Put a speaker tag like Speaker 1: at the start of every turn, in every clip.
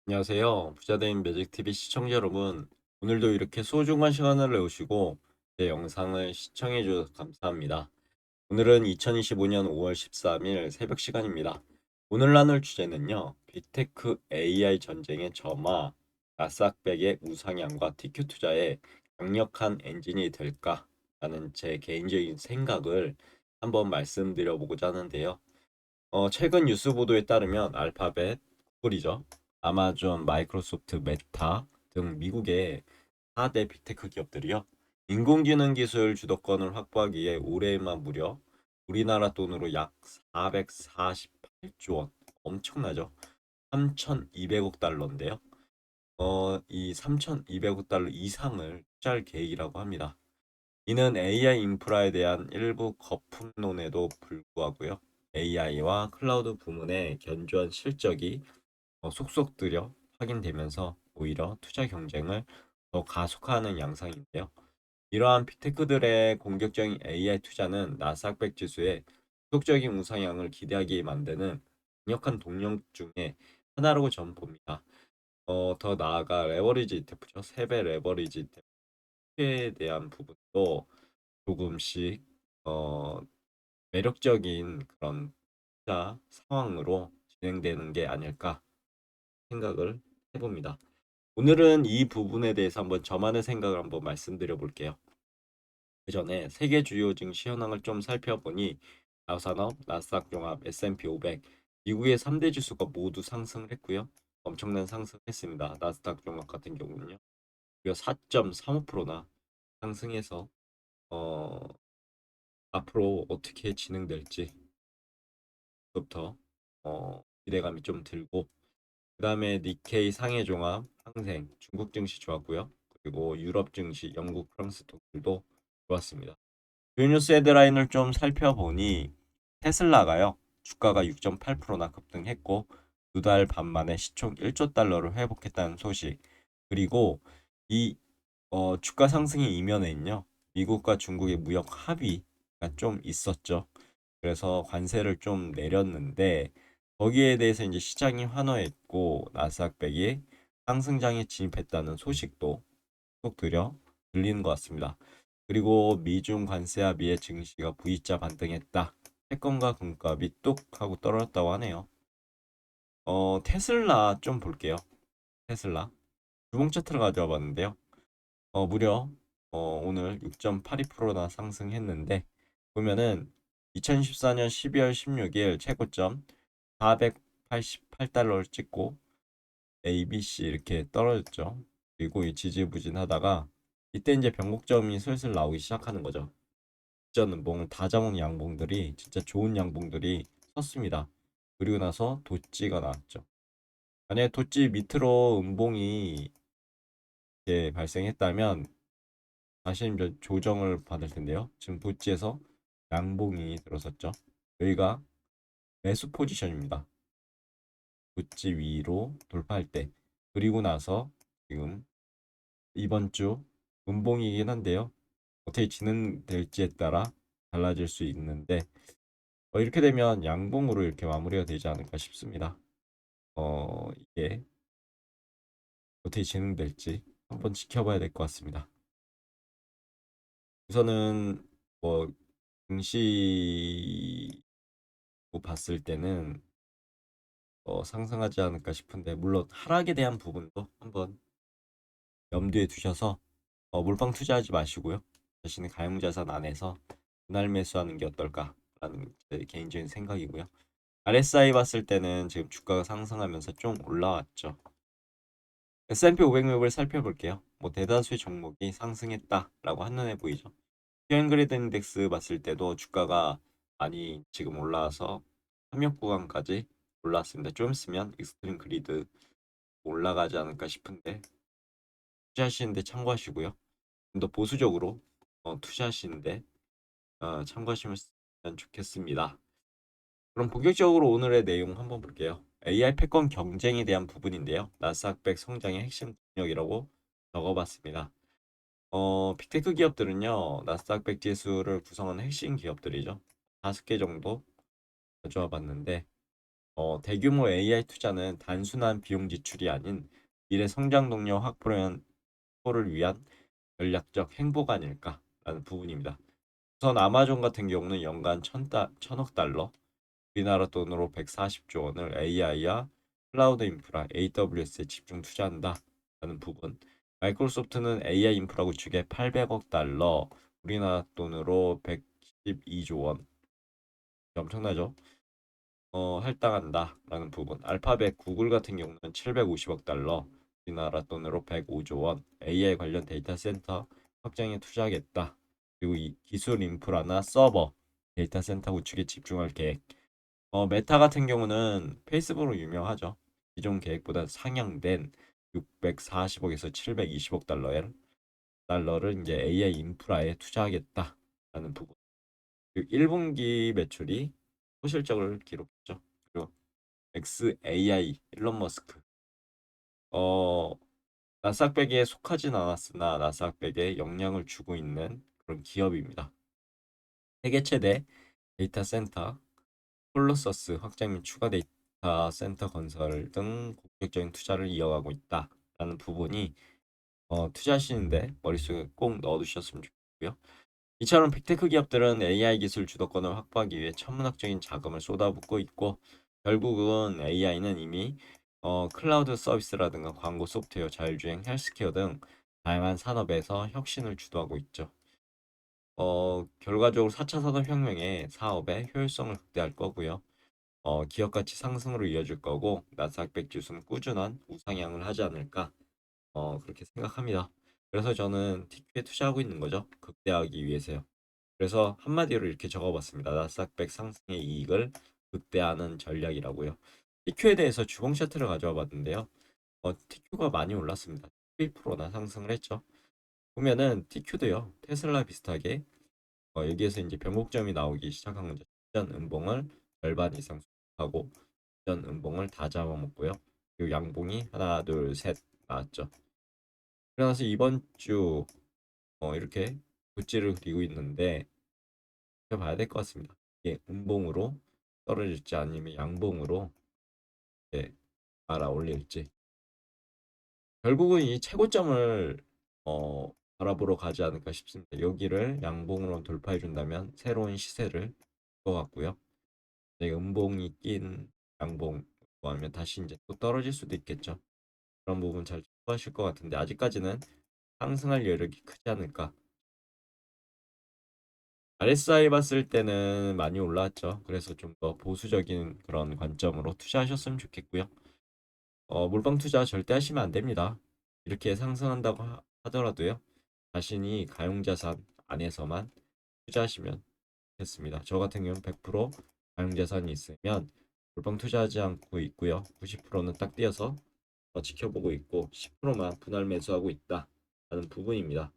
Speaker 1: 안녕하세요. 부자된 매직TV 시청자 여러분. 오늘도 이렇게 소중한 시간을 내오시고 제 영상을 시청해 주셔서 감사합니다. 오늘은 2025년 5월 13일 새벽 시간입니다. 오늘 나눌 주제는요. 빅테크 AI 전쟁의 점화, 나스닥백의 우상향과 TQ 투자의 강력한 엔진이 될까라는 제 개인적인 생각을 한번 말씀드려 보고자 하는데요. 최근 뉴스 보도에 따르면 알파벳, 구글이죠. 아마존, 마이크로소프트, 메타 등 미국의 4대 빅테크 기업들이요. 인공지능 기술 주도권을 확보하기 위해 올해만 무려 우리나라 돈으로 약 448조 원, 엄청나죠? 3,200억 달러인데요. 이 3,200억 달러 이상을 투자할 계획이라고 합니다. 이는 AI 인프라에 대한 일부 거품론에도 불구하고요. AI와 클라우드 부문의 견조한 실적이 속속 들여 확인되면서 오히려 투자 경쟁을 더 가속화하는 양상인데요. 이러한 빅테크들의 공격적인 AI 투자는 나스닥 지수의 지속적인 우상향을 기대하게 만드는 강력한 동력 중에 하나라고 저는 봅니다. 더 나아가 레버리지 ETF죠. 세배 레버리지 ETF에 대한 부분도 조금씩 어, 매력적인 그런 투자 상황으로 진행되는 게 아닐까 생각을 해봅니다. 오늘은 이 부분에 대해서 한번 저만의 생각을 한번 말씀드려 볼게요. 그 전에 세계 주요 증시 현황을 좀 살펴보니 다우산업, 나스닥 종합, S&P 500, 미국의 3대 지수가 모두 상승을 했고요. 엄청난 상승했습니다. 나스닥 종합 같은 경우는요. 무려 4.35%나 상승해서 어, 앞으로 어떻게 진행될지 부터 기대감이 좀 들고 그다음에 니케이 상해 종합, 항생, 중국 증시 좋았고요. 그리고 유럽 증시, 영국, 프랑스, 독일도 좋았습니다. 주요 뉴스 헤드라인을 좀 살펴보니 테슬라가요. 주가가 6.8%나 급등했고 두 달 반 만에 시총 1조 달러를 회복했다는 소식. 그리고 이 주가 상승의 이면에는요. 미국과 중국의 무역 합의가 좀 있었죠. 그래서 관세를 좀 내렸는데 거기에 대해서 이제 시장이 환호했고 나스닥백이 상승장에 진입했다는 소식도 꼭 들리는 것 같습니다. 그리고 미중 관세 합의에 증시가 V자 반등했다. 채권과 금값이 뚝 하고 떨어졌다고 하네요. 테슬라 좀 볼게요. 테슬라 주봉 차트를 가져와 봤는데요. 무려 오늘 6.82%나 상승했는데 보면은 2014년 12월 16일 최고점 488달러를 찍고 ABC 이렇게 떨어졌죠. 그리고 이 지지부진하다가 이때 이제 변곡점이 슬슬 나오기 시작하는 거죠. 저는 뭐 다자몽 양봉들이 진짜 좋은 양봉들이 섰습니다. 그리고 나서 도찌가 나왔죠. 만약에 도찌 밑으로 음봉이 이렇게 발생했다면 다시 이제 조정을 받을 텐데요. 지금 도찌에서 양봉이 들어섰죠. 여기가 매수 포지션입니다. 도찌 위로 돌파할 때. 그리고 나서 지금 이번 주 음봉이긴 한데요. 어떻게 진행될지에 따라 달라질 수 있는데 이렇게 되면 양봉으로 이렇게 마무리가 되지 않을까 싶습니다. 이게 어떻게 진행될지 한번 지켜봐야 될 것 같습니다. 우선은 뭐 증시 봤을 때는 상승하지 않을까 싶은데 물론 하락에 대한 부분도 한번 염두에 두셔서 몰빵 투자하지 마시고요. 자신의 가용자산 안에서 분할 매수하는 게 어떨까라는 제 개인적인 생각이고요. RSI 봤을 때는 지금 주가가 상승하면서 좀 올라왔죠. S&P 500을 살펴볼게요. 뭐 대다수의 종목이 상승했다라고 한눈에 보이죠. 피어그리드 인덱스 봤을 때도 주가가 많이 지금 올라와서 삼역 구간까지 올라왔습니다. 좀 있으면 익스트림 그리드 올라가지 않을까 싶은데 투자하시는데 참고하시고요. 좀 더 보수적으로 투자하시는데 참고하시면 좋겠습니다. 그럼 본격적으로 오늘의 내용 한번 볼게요. AI 패권 경쟁에 대한 부분인데요. 나스닥백 성장의 핵심 동력이라고 적어봤습니다. 빅테크 기업들은요, 나스닥 100 지수를 구성하는 핵심 기업들이죠. 5개 정도 가져와 봤는데, 대규모 AI 투자는 단순한 비용 지출이 아닌 미래 성장 동력 확보를 위한 전략적 행보가 아닐까라는 부분입니다. 우선 아마존 같은 경우는 연간 1,000억 달러, 우리나라 돈으로 140조 원을 AI와 클라우드 인프라 AWS에 집중 투자한다라는 부분. 마이크로소프트는 AI 인프라 구축에 800억 달러, 우리나라 돈으로 112조 원, 엄청나죠? 할당한다라는 부분. 알파벳, 구글 같은 경우는 750억 달러, 우리나라 돈으로 105조 원, AI 관련 데이터 센터 확장에 투자하겠다. 그리고 이 기술 인프라나 서버, 데이터 센터 구축에 집중할 계획. 메타 같은 경우는 페이스북으로 유명하죠. 기존 계획보다 상향된 640억에서 720억 달러를 이제 AI 인프라에 투자하겠다라는 부분. 그리고 1분기 매출이 소실적을 기록했죠. 그리고 XAI 일론 머스크 어 나스닥백에 속하진 않았으나 나스닥백에 영향을 주고 있는 그런 기업입니다. 세계 최대 데이터 센터 콜로서스 확장 및 추가 데이터 센터 건설 등 공격적인 투자를 이어가고 있다라는 부분이 투자하시는데 머릿속에 꼭 넣어두셨으면 좋겠고요. 이처럼 빅테크 기업들은 AI 기술 주도권을 확보하기 위해 천문학적인 자금을 쏟아붓고 있고 결국은 AI는 이미 클라우드 서비스라든가 광고 소프트웨어, 자율주행, 헬스케어 등 다양한 산업에서 혁신을 주도하고 있죠. 결과적으로 4차 산업혁명의 사업의 효율성을 극대화할 거고요. 기업 가치 상승으로 이어질 거고 나스닥 100 지수는 꾸준한 우상향을 하지 않을까 그렇게 생각합니다. 그래서 저는 TQ에 투자하고 있는 거죠. 극대화하기 위해서요. 그래서 한마디로 이렇게 적어봤습니다. 나스닥 100 상승의 이익을 극대화하는 전략이라고요. TQ에 대해서 주봉 차트를 가져와 봤는데요. TQ가 많이 올랐습니다. 12%나 상승을 했죠. 보면은 TQ도요. 테슬라 비슷하게 여기에서 이제 변곡점이 나오기 시작한 거죠. 전 음봉을 절반 이상 수축하고 전 음봉을 다 잡아먹고요. 그리고 양봉이 하나, 둘, 셋 나왔죠. 그래서 이번 주 이렇게 굿즈를 그리고 있는데 봐야 될 것 같습니다. 이게 음봉으로 떨어질지 아니면 양봉으로 이렇게 알아 올릴지. 결국은 이 최고점을 바라보러 가지 않을까 싶습니다. 여기를 양봉으로 돌파해 준다면 새로운 시세를 것 같고요. 음봉이 낀 양봉 하면 다시 이제 또 떨어질 수도 있겠죠. 그런 부분 잘 참고하실 것 같은데 아직까지는 상승할 여력이 크지 않을까. RSI 봤을 때는 많이 올라왔죠. 그래서 좀 더 보수적인 그런 관점으로 투자하셨으면 좋겠고요. 물방 투자 절대 하시면 안 됩니다. 이렇게 상승한다고 하더라도요. 자신이 가용자산 안에서만 투자하시면 좋겠습니다. 저 같은 경우는 100% 가용자산이 있으면 물방 투자하지 않고 있고요. 90%는 딱 띄어서 지켜보고 있고 10%만 분할 매수하고 있다라는 부분입니다.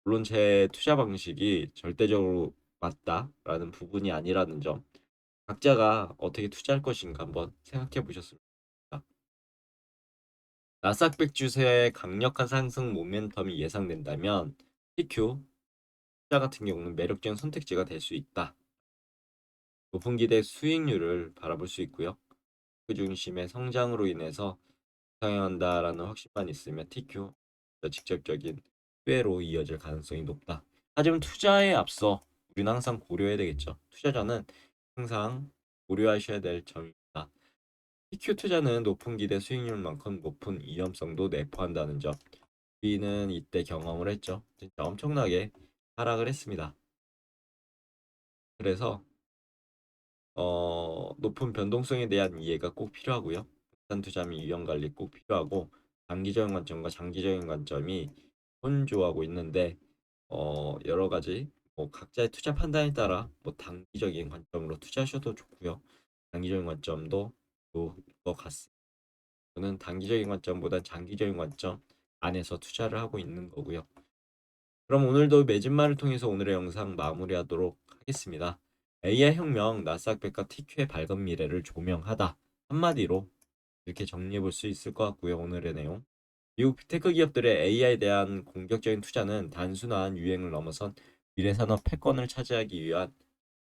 Speaker 1: 물론 제 투자 방식이 절대적으로 맞다라는 부분이 아니라는 점, 각자가 어떻게 투자할 것인가 한번 생각해 보셨습니다. 나스닥 100 주세의 강력한 상승 모멘텀이 예상된다면 TQ 투자 같은 경우는 매력적인 선택지가 될 수 있다. 높은 기대 수익률을 바라볼 수 있고요. 그 중심의 성장으로 인해서 상향한다라는 확신만 있으면 TQ 직접적인 수혜로 이어질 가능성이 높다. 하지만 투자에 앞서 우리는 항상 고려해야 되겠죠. 투자자는 항상 고려하셔야 될 점입니다. TQ 투자는 높은 기대 수익률만큼 높은 위험성도 내포한다는 점. 우리는 이때 경험을 했죠. 진짜 엄청나게 하락을 했습니다. 그래서 높은 변동성에 대한 이해가 꼭 필요하고요. 분산 투자 및 위험 관리 꼭 필요하고 단기적인 관점과 장기적인 관점이 혼조하고 있는데 여러 가지 뭐 각자의 투자 판단에 따라 뭐 단기적인 관점으로 투자하셔도 좋고요. 장기적인 관점도 좋을 것 같습니다. 저는 단기적인 관점보다 장기적인 관점 안에서 투자를 하고 있는 거고요. 그럼 오늘도 매진말을 통해서 오늘의 영상 마무리하도록 하겠습니다. AI 혁명, 나스닥 백과 TQ의 밝은 미래를 조명하다. 한마디로 이렇게 정리해 볼 수 있을 것 같고요. 오늘의 내용. 미국 빅테크 기업들의 AI에 대한 공격적인 투자는 단순한 유행을 넘어선 미래 산업 패권을 차지하기 위한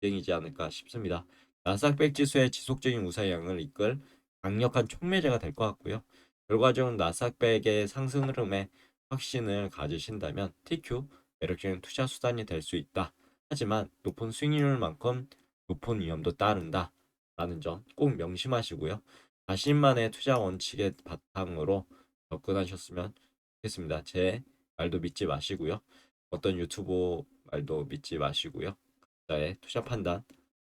Speaker 1: 유행이지 않을까 싶습니다. 나스닥 지수의 지속적인 우상향을 이끌 강력한 촉매제가 될 것 같고요. 결과적으로 나스닥의 상승 흐름에 확신을 가지신다면 TQ 매력적인 투자 수단이 될 수 있다. 하지만 높은 수익률만큼 높은 위험도 따른다. 라는 점 꼭 명심하시고요. 자신만의 투자 원칙의 바탕으로 접근하셨으면 좋겠습니다. 제 말도 믿지 마시고요. 어떤 유튜버 말도 믿지 마시고요. 각자의 투자 판단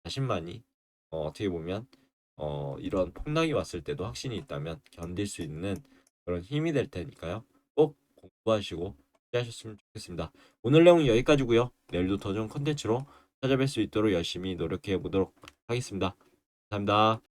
Speaker 1: 자신만이 어떻게 보면 이런 폭락이 왔을 때도 확신이 있다면 견딜 수 있는 그런 힘이 될 테니까요. 꼭 공부하시고 투자하셨으면 좋겠습니다. 오늘 내용은 여기까지고요. 내일도 더 좋은 컨텐츠로 찾아뵐 수 있도록 열심히 노력해 보도록 하겠습니다. 감사합니다.